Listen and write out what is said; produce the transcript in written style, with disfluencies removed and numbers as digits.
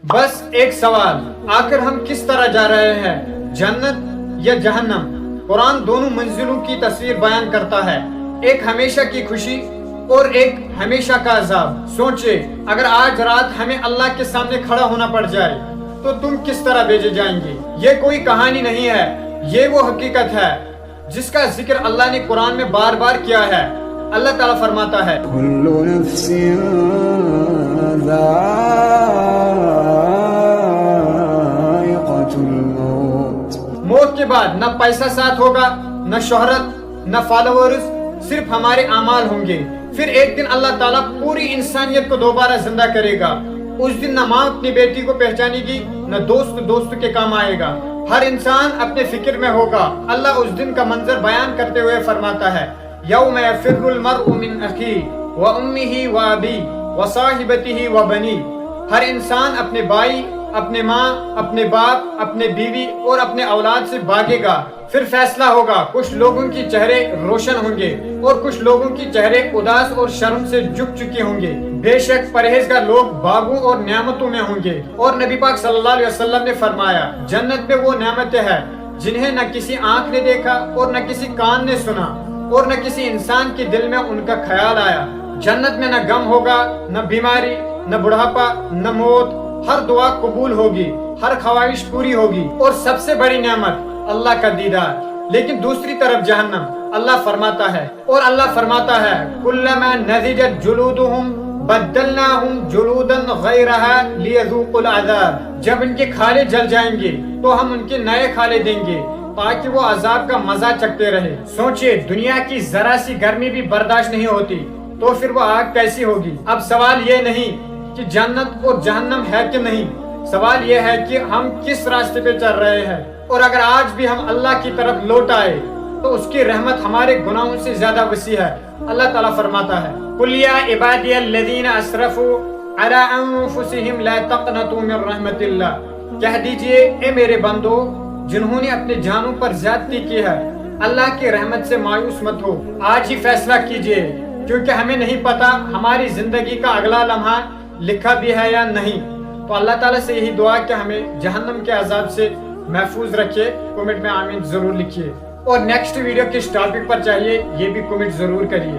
बस एक सवाल, आखिर हम किस तरह जा रहे हैं, जन्नत या जहन्नम? कुरान दोनों मंजिलों की तस्वीर बयान करता है, एक हमेशा की खुशी और एक हमेशा का अजाब। सोचे, अगर आज रात हमें अल्लाह के सामने खड़ा होना पड़ जाए तो तुम किस तरह भेजे जाएंगे? ये कोई कहानी नहीं है, ये वो हकीकत है जिसका जिक्र अल्लाह ने कुरान में बार बार किया है। अल्लाह ताला फरमाता है, कुल्लु नफ्सिन मौत के बाद न पैसा साथ होगा, न शोहरत, न फॉलोअर्स, सिर्फ हमारे अमाल होंगे। फिर एक दिन अल्लाह ताला पूरी इंसानियत को दोबारा जिंदा करेगा। उस दिन न माँ अपनी बेटी को पहचानेगी, न दोस्त दोस्त के काम आएगा। हर इंसान अपने फिक्र में होगा। अल्लाह उस दिन का मंजर बयान करते हुए फरमाता है, यौम यफिर्रुल मर्उ मिन अखी व उम्मिही व अबी व साहिबतिही व बनी। हर इंसान अपने भाई, अपने माँ, अपने बाप, अपने बीवी और अपने औलाद से भागेगा। फिर फैसला होगा, कुछ लोगों की चेहरे रोशन होंगे और कुछ लोगों की चेहरे उदास और शर्म से झुक चुके होंगे। बेशक परहेजगार लोग बागों और नेमतों में होंगे। और नबी पाक सल्लल्लाहु अलैहि वसल्लम ने फरमाया, जन्नत में वो नेमतें हैं जिन्हें न किसी आंख ने देखा और न किसी कान ने सुना और न किसी इंसान के दिल में उनका ख्याल आया। जन्नत में न गम होगा, न बीमारी, न बुढ़ापा, न मौत। हर दुआ कबूल होगी, हर ख्वाहिश पूरी होगी और सबसे बड़ी नेमत अल्लाह का दीदार। लेकिन दूसरी तरफ जहन्नम, अल्लाह फरमाता है कुल्लमा नज़िजत जुलूदुहुम बद्दलनाहुम जुलूदन गैरहा लियज़ूक़ुल अज़ाब। जब इनके खाले जल जाएंगे तो हम उनके नए खाले देंगे ताकि वो अजाब का मजा चखते रहे। सोचिए, दुनिया की जरा सी गर्मी भी बर्दाश्त नहीं होती तो फिर वो आग कैसी होगी? अब सवाल ये नहीं कि जन्नत और जहन्नम है कि नहीं, सवाल ये है कि हम किस रास्ते पे चल रहे हैं। और अगर आज भी हम अल्लाह की तरफ लौट आए तो उसकी रहमत हमारे गुनाहों से ज्यादा वसी है। अल्लाह ताला फरमाता है, कुल या इबादियल्लज़ीना असरफू अला अनफुसिहिम ला तक़नतू मिन रहमतिल्लाह। कह दीजिए, ए मेरे बंदो जिन्होंने अपने जानों पर ज्यादती की है, अल्लाह की रहमत से मायूस मत हो। आज ही फैसला कीजिए, क्योंकि हमें नहीं पता हमारी जिंदगी का अगला लम्हा लिखा भी है या नहीं। तो अल्लाह ताला से यही दुआ कि हमें जहन्नम के अजाब से महफूज रखे। कमेंट में आमीन जरूर लिखिए। और नेक्स्ट वीडियो किस टॉपिक पर चाहिए ये भी कमेंट जरूर करिए।